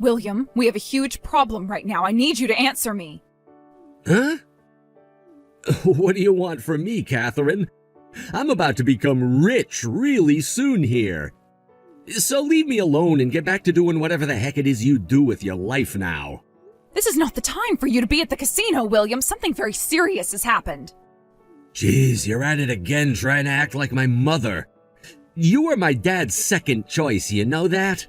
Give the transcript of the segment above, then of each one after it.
William, we have a huge problem right now. I need you to answer me. Huh? What do you want from me, Catherine? I'm about to become rich really soon here. So leave me alone and get back to doing whatever the heck it is you do with your life now. This is not the time for you to be at the casino, William. Something very serious has happened. Jeez, you're at it again trying to act like my mother. You were my dad's second choice, you know that?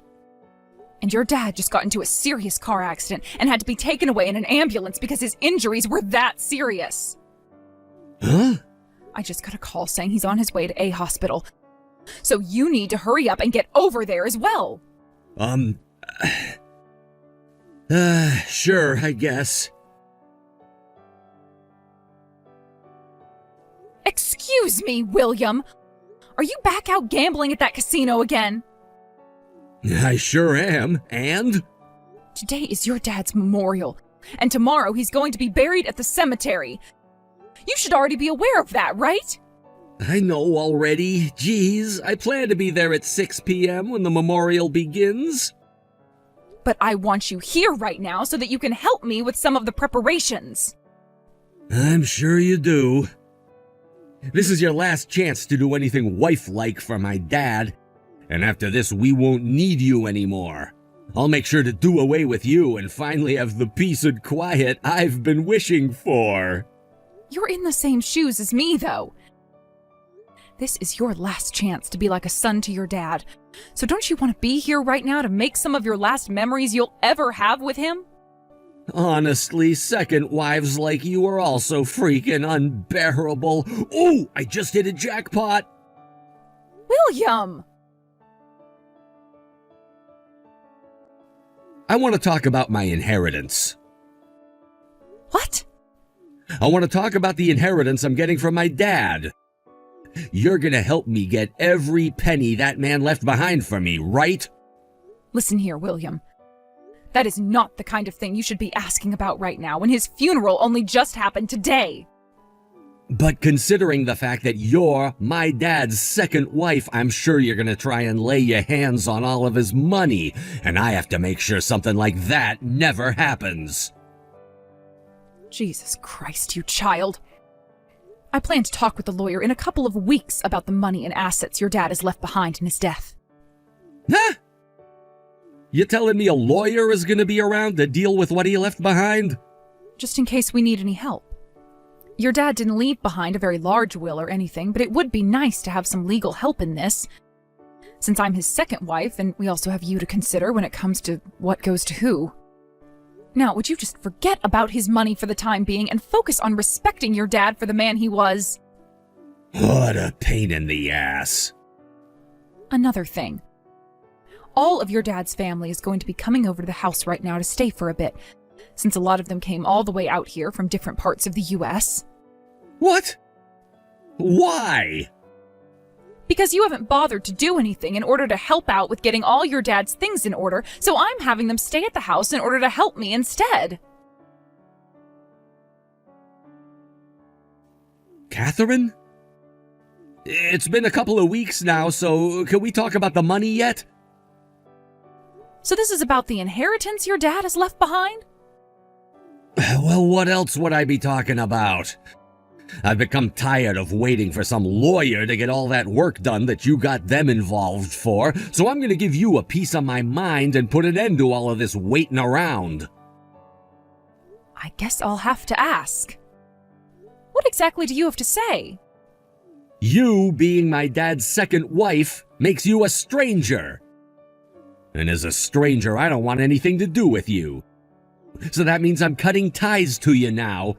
And your dad just got into a serious car accident and had to be taken away in an ambulance because his injuries were that serious. Huh? I just got a call saying he's on his way to a hospital. So you need to hurry up and get over there as well. Sure, I guess. Excuse me, William. Are you back out gambling at that casino again? I sure am, and? Today is your dad's memorial, and tomorrow he's going to be buried at the cemetery. You should already be aware of that, right? I know already. Geez, I plan to be there at 6 p.m. when the memorial begins. But I want you here right now so that you can help me with some of the preparations. I'm sure you do. This is your last chance to do anything wife-like for my dad, and after this we won't need you anymore. I'll make sure to do away with you and finally have the peace and quiet I've been wishing for. You're in the same shoes as me, though. This is your last chance to be like a son to your dad. So don't you want to be here right now to make some of your last memories you'll ever have with him? Honestly, second wives like you are also freaking unbearable. Oh, I just hit a jackpot. William! I want to talk about my inheritance. What? I want to talk about the inheritance I'm getting from my dad. You're gonna help me get every penny that man left behind for me, right? Listen here, William. That is not the kind of thing you should be asking about right now when his funeral only just happened today. But considering the fact that you're my dad's second wife, I'm sure you're gonna try and lay your hands on all of his money, and I have to make sure something like that never happens. Jesus Christ, you child. I plan to talk with the lawyer in a couple of weeks about the money and assets your dad has left behind in his death. Huh? You telling me a lawyer is gonna be around to deal with what he left behind? Just in case we need any help. Your dad didn't leave behind a very large will or anything, but it would be nice to have some legal help in this. Since I'm his second wife, and we also have you to consider when it comes to what goes to who. Now, would you just forget about his money for the time being and focus on respecting your dad for the man he was? What a pain in the ass. Another thing. All of your dad's family is going to be coming over to the house right now to stay for a bit, since a lot of them came all the way out here from different parts of the U.S. What? Why? Because you haven't bothered to do anything in order to help out with getting all your dad's things in order, so I'm having them stay at the house in order to help me instead. Catherine? It's been a couple of weeks now, so can we talk about the money yet? So this is about the inheritance your dad has left behind? Well, what else would I be talking about? I've become tired of waiting for some lawyer to get all that work done that you got them involved for, so I'm gonna give you a piece of my mind and put an end to all of this waiting around. I guess I'll have to ask. What exactly do you have to say? You being my dad's second wife makes you a stranger. And as a stranger, I don't want anything to do with you. So that means I'm cutting ties to you now.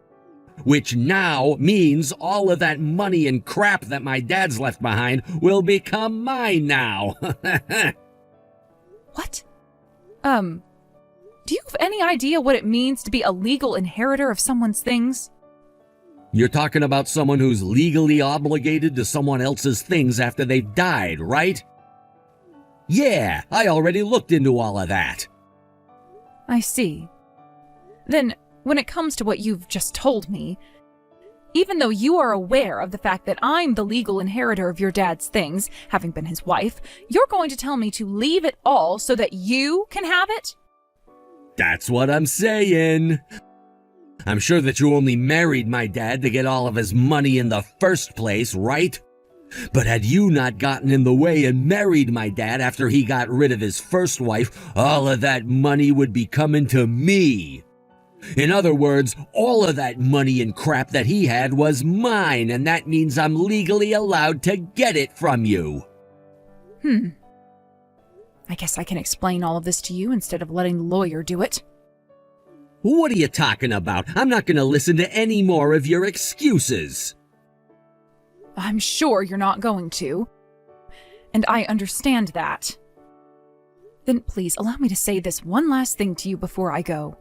Which now means all of that money and crap that my dad's left behind will become mine now. What? Do you have any idea what it means to be a legal inheritor of someone's things? You're talking about someone who's legally obligated to someone else's things after they've died, right? Yeah, I already looked into all of that. I see. Then, when it comes to what you've just told me, even though you are aware of the fact that I'm the legal inheritor of your dad's things, having been his wife, you're going to tell me to leave it all so that you can have it? That's what I'm saying. I'm sure that you only married my dad to get all of his money in the first place, right? But had you not gotten in the way and married my dad after he got rid of his first wife, all of that money would be coming to me. In other words, all of that money and crap that he had was mine, and that means I'm legally allowed to get it from you. I guess I can explain all of this to you instead of letting the lawyer do it. What are you talking about? I'm not going to listen to any more of your excuses. I'm sure you're not going to. And I understand that. Then please allow me to say this one last thing to you before I go.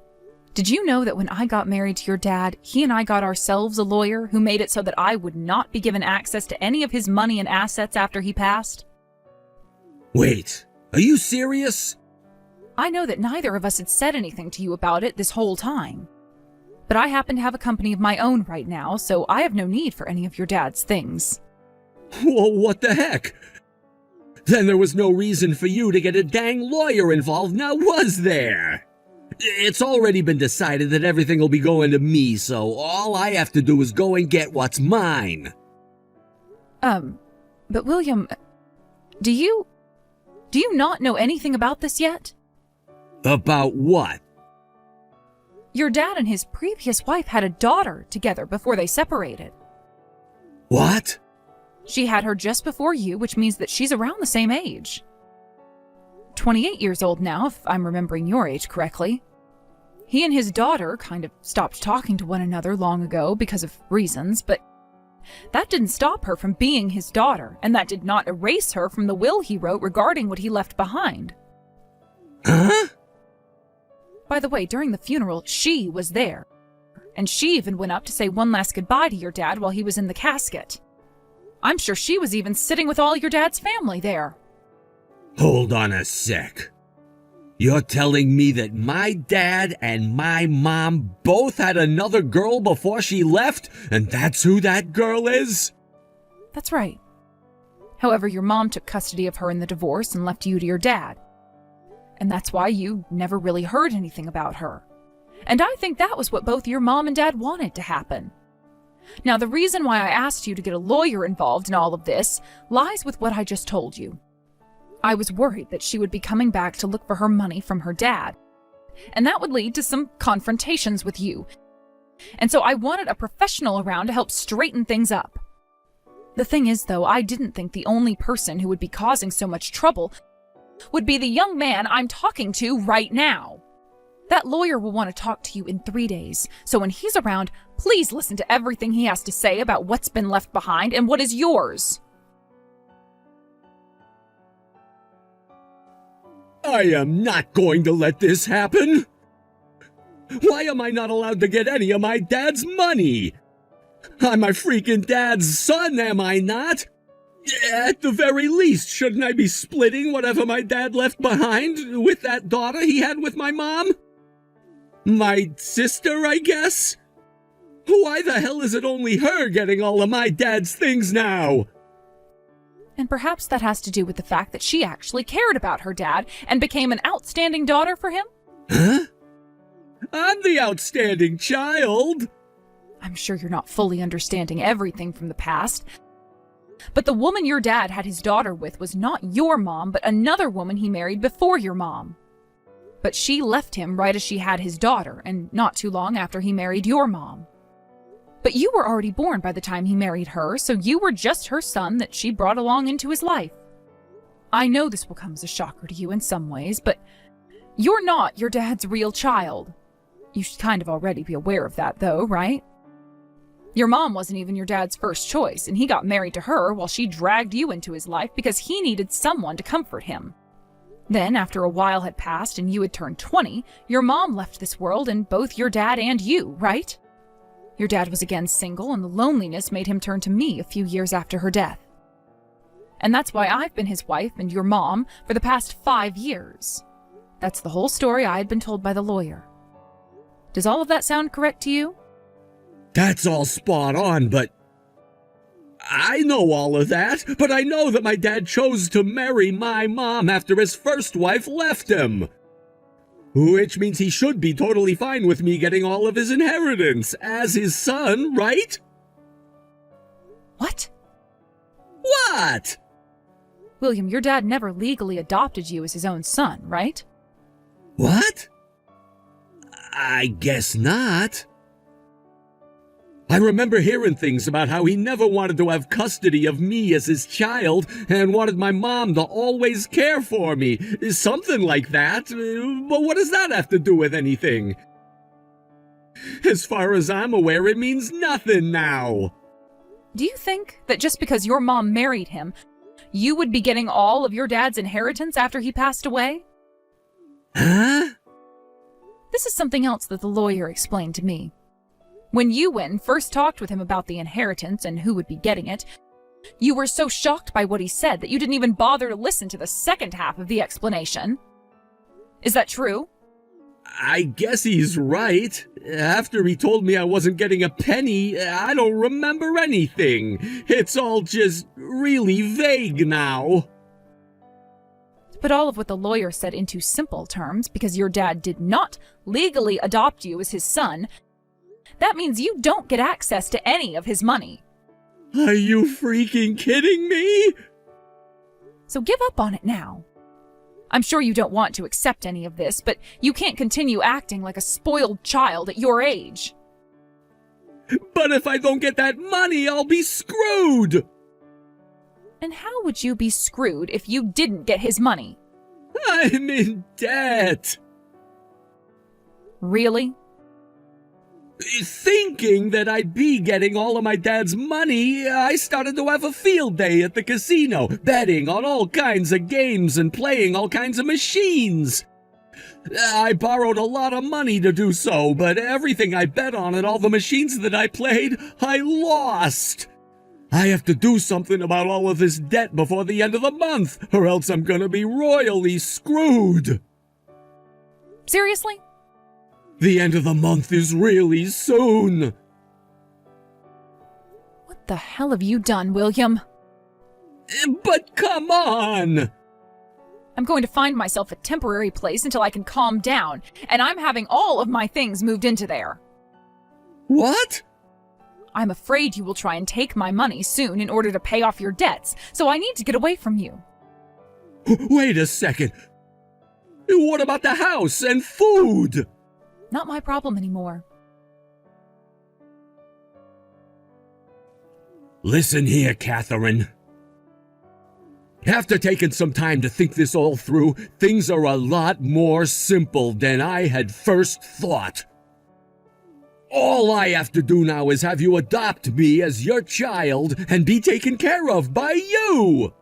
Did you know that when I got married to your dad, he and I got ourselves a lawyer who made it so that I would not be given access to any of his money and assets after he passed? Wait, are you serious? I know that neither of us had said anything to you about it this whole time. But I happen to have a company of my own right now, so I have no need for any of your dad's things. Whoa, what the heck? Then there was no reason for you to get a dang lawyer involved, now was there? It's already been decided that everything will be going to me, so all I have to do is go and get what's mine. But William, do you not know anything about this yet? About what? Your dad and his previous wife had a daughter together before they separated. What? She had her just before you, which means that she's around the same age. 28 years old now, if I'm remembering your age correctly. He and his daughter kind of stopped talking to one another long ago because of reasons, but that didn't stop her from being his daughter, and that did not erase her from the will he wrote regarding what he left behind. Huh? By the way, during the funeral, she was there. And she even went up to say one last goodbye to your dad while he was in the casket. I'm sure she was even sitting with all your dad's family there. Hold on a sec. You're telling me that my dad and my mom both had another girl before she left, and that's who that girl is? That's right. However, your mom took custody of her in the divorce and left you to your dad. And that's why you never really heard anything about her. And I think that was what both your mom and dad wanted to happen. Now, the reason why I asked you to get a lawyer involved in all of this lies with what I just told you. I was worried that she would be coming back to look for her money from her dad, and that would lead to some confrontations with you. And so I wanted a professional around to help straighten things up. The thing is, though, I didn't think the only person who would be causing so much trouble would be the young man I'm talking to right now. That lawyer will want to talk to you in 3 days, so when he's around, please listen to everything he has to say about what's been left behind and what is yours. I am not going to let this happen. Why am I not allowed to get any of my dad's money? I'm my freaking dad's son, am I not? At the very least, shouldn't I be splitting whatever my dad left behind with that daughter he had with my mom? My sister, I guess? Why the hell is it only her getting all of my dad's things now? And perhaps that has to do with the fact that she actually cared about her dad and became an outstanding daughter for him? Huh? I'm the outstanding child. I'm sure you're not fully understanding everything from the past. But the woman your dad had his daughter with was not your mom, but another woman he married before your mom. But she left him right as she had his daughter, and not too long after he married your mom. But you were already born by the time he married her, so you were just her son that she brought along into his life. I know this will come as a shocker to you in some ways, but you're not your dad's real child. You should kind of already be aware of that, though, right? Your mom wasn't even your dad's first choice, and he got married to her while she dragged you into his life because he needed someone to comfort him. Then, after a while had passed and you had turned 20, your mom left this world and both your dad and you, right? Your dad was again single, and the loneliness made him turn to me a few years after her death. And that's why I've been his wife and your mom for the past 5 years. That's the whole story I had been told by the lawyer. Does all of that sound correct to you? That's all spot on, but I know all of that, but I know that my dad chose to marry my mom after his first wife left him. Which means he should be totally fine with me getting all of his inheritance as his son, right? What? What? William, your dad never legally adopted you as his own son, right? What? I guess not. I remember hearing things about how he never wanted to have custody of me as his child and wanted my mom to always care for me. Something like that. But what does that have to do with anything? As far as I'm aware, it means nothing now. Do you think that just because your mom married him, you would be getting all of your dad's inheritance after he passed away? Huh? This is something else that the lawyer explained to me. When you went and first talked with him about the inheritance and who would be getting it, you were so shocked by what he said that you didn't even bother to listen to the second half of the explanation. Is that true? I guess he's right. After he told me I wasn't getting a penny, I don't remember anything. It's all just really vague now. To put all of what the lawyer said into simple terms, because your dad did not legally adopt you as his son, that means you don't get access to any of his money. Are you freaking kidding me? So give up on it now. I'm sure you don't want to accept any of this, but you can't continue acting like a spoiled child at your age. But if I don't get that money, I'll be screwed! And how would you be screwed if you didn't get his money? I'm in debt! Really? Thinking that I'd be getting all of my dad's money, I started to have a field day at the casino, betting on all kinds of games and playing all kinds of machines. I borrowed a lot of money to do so, but everything I bet on and all the machines that I played, I lost. I have to do something about all of this debt before the end of the month, or else I'm gonna be royally screwed. Seriously? The end of the month is really soon. What the hell have you done, William? But come on! I'm going to find myself a temporary place until I can calm down, and I'm having all of my things moved into there. What? I'm afraid you will try and take my money soon in order to pay off your debts, so I need to get away from you. Wait a second. What about the house and food? Not my problem anymore. Listen here, Catherine. After taking some time to think this all through, things are a lot more simple than I had first thought. All I have to do now is have you adopt me as your child and be taken care of by you!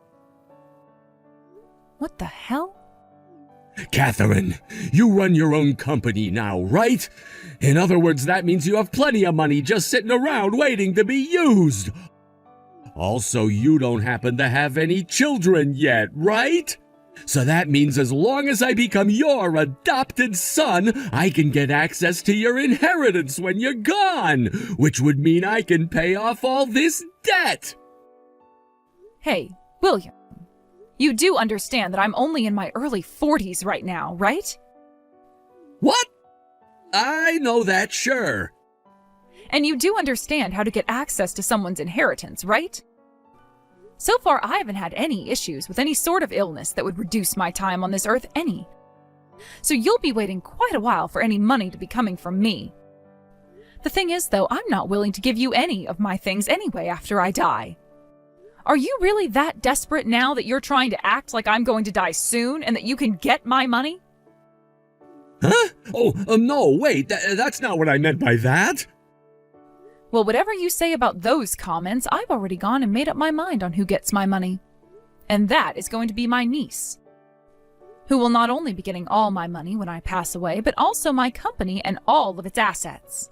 What the hell? Catherine, you run your own company now, right? In other words, that means you have plenty of money just sitting around waiting to be used. Also, you don't happen to have any children yet, right? So that means as long as I become your adopted son, I can get access to your inheritance when you're gone, which would mean I can pay off all this debt. Hey, William. You do understand that I'm only in my early 40s right now, right? What? I know that, sure. And you do understand how to get access to someone's inheritance, right? So far, I haven't had any issues with any sort of illness that would reduce my time on this earth any. So you'll be waiting quite a while for any money to be coming from me. The thing is, though, I'm not willing to give you any of my things anyway after I die. Are you really that desperate now that you're trying to act like I'm going to die soon and that you can get my money? Huh? Oh, no, wait, that's not what I meant by that. Well, whatever you say about those comments, I've already gone and made up my mind on who gets my money. And that is going to be my niece, who will not only be getting all my money when I pass away, but also my company and all of its assets.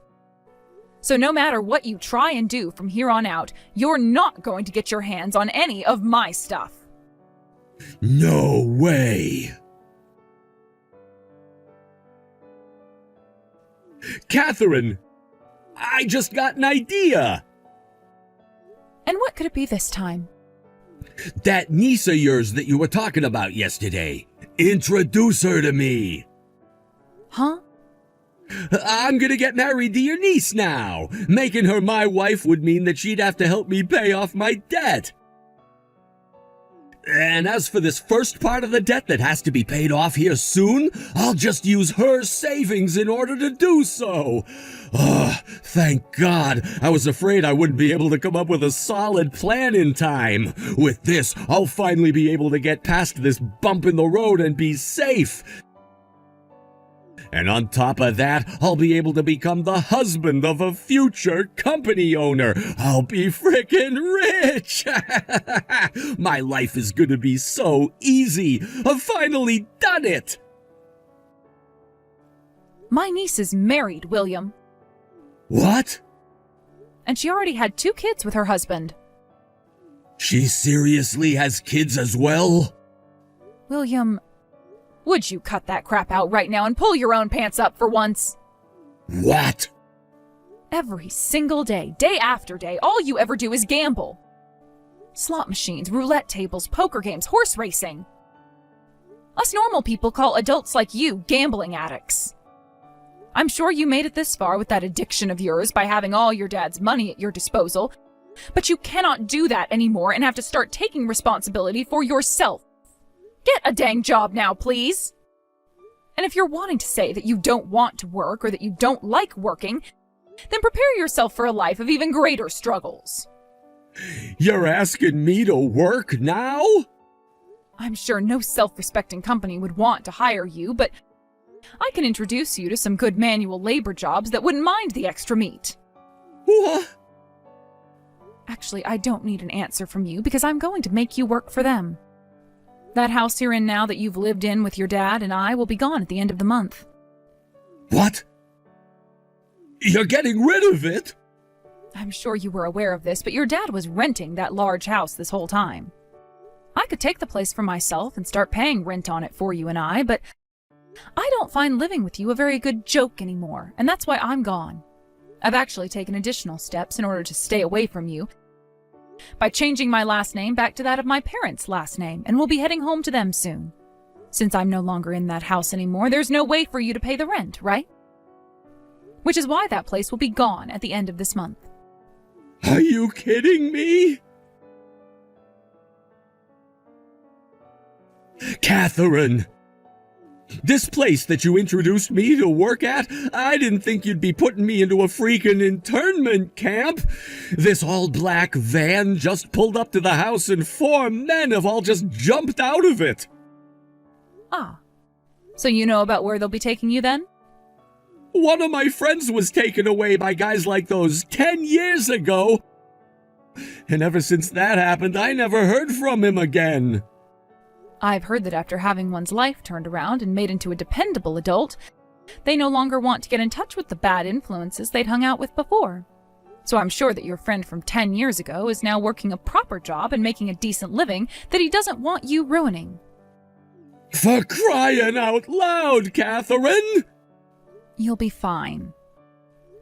So no matter what you try and do from here on out, you're not going to get your hands on any of my stuff. No way. Catherine, I just got an idea. And what could it be this time? That niece of yours that you were talking about yesterday. Introduce her to me. Huh? I'm gonna get married to your niece now. Making her my wife would mean that she'd have to help me pay off my debt. And as for this first part of the debt that has to be paid off here soon, I'll just use her savings in order to do so. Thank God. I was afraid I wouldn't be able to come up with a solid plan in time. With this, I'll finally be able to get past this bump in the road and be safe. And on top of that, I'll be able to become the husband of a future company owner. I'll be frickin' rich! My life is gonna be so easy. I've finally done it! My niece is married, William. What? And she already had 2 kids with her husband. She seriously has kids as well? William, would you cut that crap out right now and pull your own pants up for once? What? Every single day, day after day, all you ever do is gamble. Slot machines, roulette tables, poker games, horse racing. Us normal people call adults like you gambling addicts. I'm sure you made it this far with that addiction of yours by having all your dad's money at your disposal, but you cannot do that anymore and have to start taking responsibility for yourself. Get a dang job now, please. And if you're wanting to say that you don't want to work or that you don't like working, then prepare yourself for a life of even greater struggles. You're asking me to work now? I'm sure no self-respecting company would want to hire you, but I can introduce you to some good manual labor jobs that wouldn't mind the extra meat. What? Actually, I don't need an answer from you because I'm going to make you work for them. That house you're in now that you've lived in with your dad and I will be gone at the end of the month. What? You're getting rid of it? I'm sure you were aware of this, but your dad was renting that large house this whole time. I could take the place for myself and start paying rent on it for you and I, but I don't find living with you a very good joke anymore, and that's why I'm gone. I've actually taken additional steps in order to stay away from you by changing my last name back to that of my parents' last name, and we'll be heading home to them soon. Since I'm no longer in that house anymore, there's no way for you to pay the rent, right? Which is why that place will be gone at the end of this month. Are you kidding me? Catherine! This place that you introduced me to work at, I didn't think you'd be putting me into a freaking internment camp. This all-black van just pulled up to the house and 4 men have all just jumped out of it. Ah, so you know about where they'll be taking you then? One of my friends was taken away by guys like those 10 years ago. And ever since that happened, I never heard from him again. I've heard that after having one's life turned around and made into a dependable adult, they no longer want to get in touch with the bad influences they'd hung out with before. So I'm sure that your friend from 10 years ago is now working a proper job and making a decent living that he doesn't want you ruining. For crying out loud, Catherine! You'll be fine.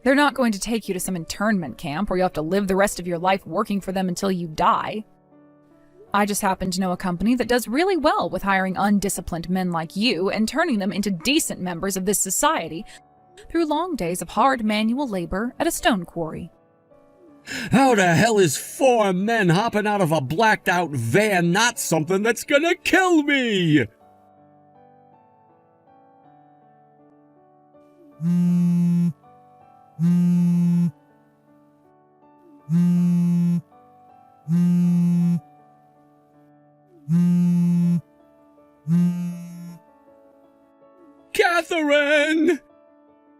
They're not going to take you to some internment camp where you'll have to live the rest of your life working for them until you die. I just happen to know a company that does really well with hiring undisciplined men like you and turning them into decent members of this society through long days of hard manual labor at a stone quarry. How the hell is 4 men hopping out of a blacked-out van not something that's gonna kill me? Catherine!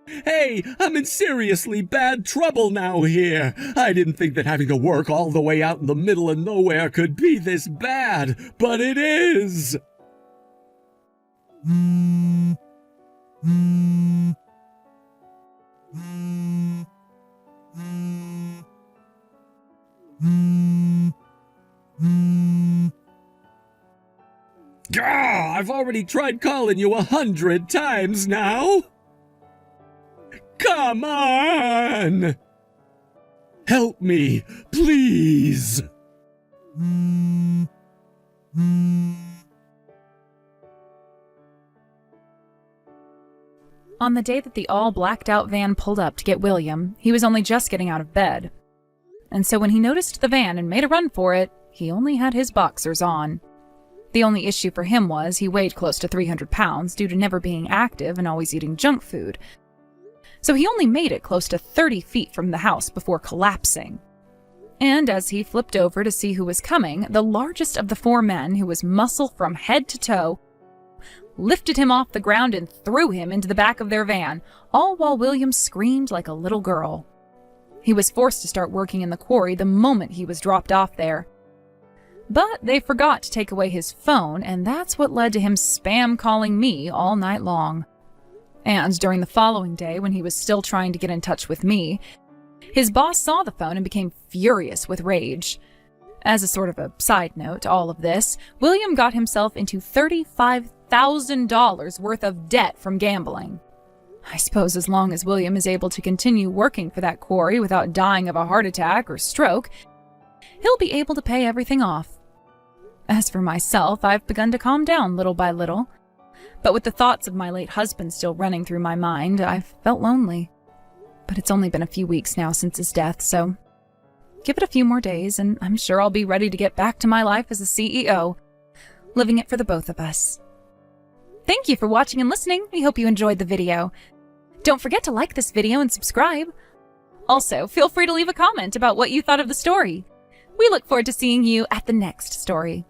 Hey, I'm in seriously bad trouble now here. I didn't think that having to work all the way out in the middle of nowhere could be this bad, but it is. Gah, I've already tried calling you 100 times now. Come on! Help me, please! On the day that the all blacked out van pulled up to get William, he was only just getting out of bed. And so when he noticed the van and made a run for it, he only had his boxers on. The only issue for him was he weighed close to 300 pounds due to never being active and always eating junk food. So he only made it close to 30 feet from the house before collapsing. And as he flipped over to see who was coming, the largest of the four men, who was muscle from head to toe, lifted him off the ground and threw him into the back of their van, all while William screamed like a little girl. He was forced to start working in the quarry the moment he was dropped off there. But they forgot to take away his phone, and that's what led to him spam calling me all night long. And during the following day, when he was still trying to get in touch with me, his boss saw the phone and became furious with rage. As a sort of a side note to all of this, William got himself into $35,000 worth of debt from gambling. I suppose as long as William is able to continue working for that quarry without dying of a heart attack or stroke, he'll be able to pay everything off. As for myself, I've begun to calm down little by little. But with the thoughts of my late husband still running through my mind, I've felt lonely. But it's only been a few weeks now since his death, so give it a few more days and I'm sure I'll be ready to get back to my life as a CEO, living it for the both of us. Thank you for watching and listening. We hope you enjoyed the video. Don't forget to like this video and subscribe. Also, feel free to leave a comment about what you thought of the story. We look forward to seeing you at the next story.